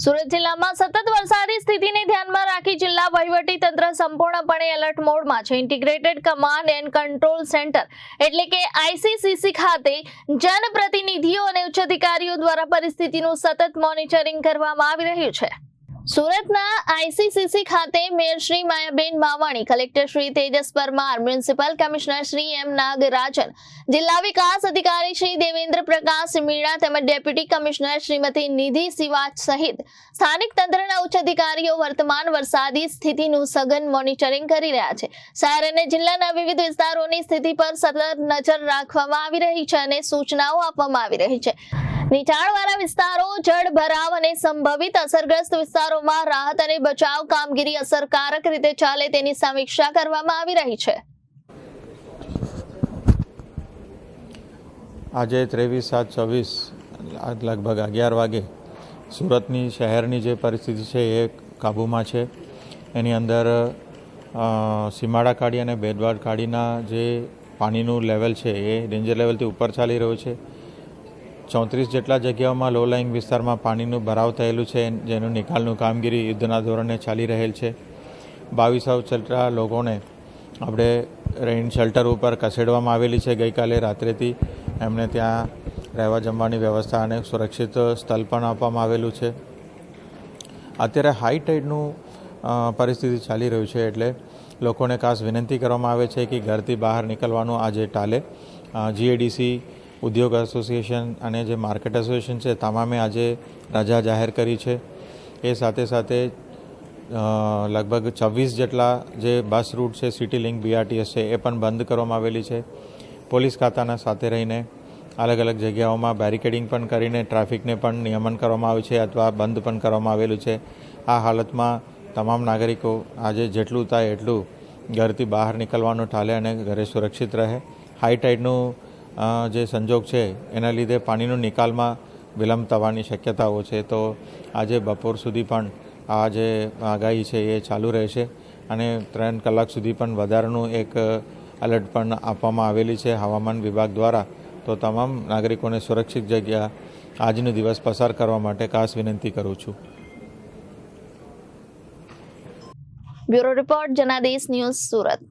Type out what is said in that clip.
સુરત જિલ્લામાં સતત વરસાદી સ્થિતિને ધ્યાનમાં રાખી જિલ્લા વહીવટી તંત્ર સંપૂર્ણપણે એલર્ટ મોડમાં છે। Integrated command and control centre એટલે કે આઈસીસીસી ખાતે જનપ્રતિનિધિઓ અને ઉચ્ચ અધિકારીઓ દ્વારા પરિસ્થિતિનું સતત મોનિટરિંગ કરવામાં આવી રહ્યું છે। સુરતના આઈસીસીસી ખાતે mayor Shri Mayaben Mavani, collector Shri Tejas Parmar, municipal commissioner Shri M Nagarajan, જિલ્લા વિકાસ અધિકારી શ્રી દેવેન્દ્ર પ્રકાશ મીણા તેમજ ડેપ્યુટી કમિશનર શ્રીમતી નિધિ સિવાચ સહિત સ્થાનિક તંત્રના ઉચ્ચ અધિકારીઓ વર્તમાન વરસાદી સ્થિતિનું સઘન મોનિટરિંગ કરી રહ્યા છે। શહેર અને જિલ્લાના વિવિધ વિસ્તારોની સ્થિતિ પર સતત નજર રાખવામાં આવી રહી છે અને સૂચનાઓ આપવામાં આવી રહી છે। નીચાણવાળા વિસ્તારો, જળ ભરાવ અને સંભવિત અસરગ્રસ્ત વિસ્તારોમાં રાહત અને બચાવ કામગીરી અસરકારક રીતે ચાલે તેની સમીક્ષા કરવામાં આવી રહી છે। આજે 23/7/24 લગભગ 11 વાગે સુરતની શહેરની જે પરિસ્થિતિ છે એ કાબૂમાં છે। એની અંદર સીમાડા ખાડી અને બેદવાડ ખાડીના જે પાણીનું લેવલ છે એ ડેન્જર લેવલથી ઉપર ચાલી રહ્યું છે। 34 જેટલા જગ્યાઓમાં લો લાઇંગ વિસ્તારમાં પાણીનું ભરાવ થયેલું છે, જેનું નિકાલનું કામગીરી યુદ્ધના ધોરણે ચાલી રહેલ છે। 2200 જેટલા લોકોને આપણે રેઇન શેલ્ટર ઉપર ખસેડવામાં આવેલી છે। ગઈકાલે રાત્રેથી એમને ત્યાં રહેવા જમવાની વ્યવસ્થા અને સુરક્ષિત સ્થળ પણ આપવામાં આવેલું છે। અત્યારે હાઈ ટાઈડનું પરિસ્થિતિ ચાલી રહ્યું છે, એટલે લોકોને ખાસ વિનંતી કરવામાં આવે છે કે ઘરથી બહાર નીકળવાનું આજે ટાલે। જીએડીસી, ઉદ્યોગ એસોસિએશન અને જે માર્કેટ એસોસિએશન છે તમામે આજે રજા જાહેર કરી છે। એ સાથે સાથે લગભગ 26 જેટલા જે બસ રૂટ છે, સિટી લિંક BRTS છે, એ પણ બંધ કરવામાં આવેલી છે। પોલીસ ખાતાના સાથે રહીને અલગ અલગ જગ્યાઓમાં બેરિકેડિંગ પણ કરીને ટ્રાફિકને પણ નિયમન કરવામાં આવ્યું છે અથવા બંધ પણ કરવામાં આવેલું છે। આ હાલતમાં તમામ નાગરિકો આજે જેટલું થાય એટલું ઘરથી બહાર નીકળવાનું ટાળે અને ઘરે સુરક્ષિત રહે। હાઈ ટાઈડનું જે સંજોગ છે એના લીધે પાણીનું નિકાલમાં વિલંબ થવાની શક્યતાઓ છે, તો આજે બપોર સુધી પણ આ જે આગાહી છે એ ચાલુ રહેશે અને 3 કલાક સુધી પણ વધારાનું એક એલર્ટ પણ આપવામાં આવેલી છે હવામાન વિભાગ દ્વારા। તો તમામ નાગરિકોને સુરક્ષિત જગ્યા આજનો દિવસ પસાર કરવા માટે ખાસ વિનંતી કરું છું। Bureau report, Janadesh news, Surat.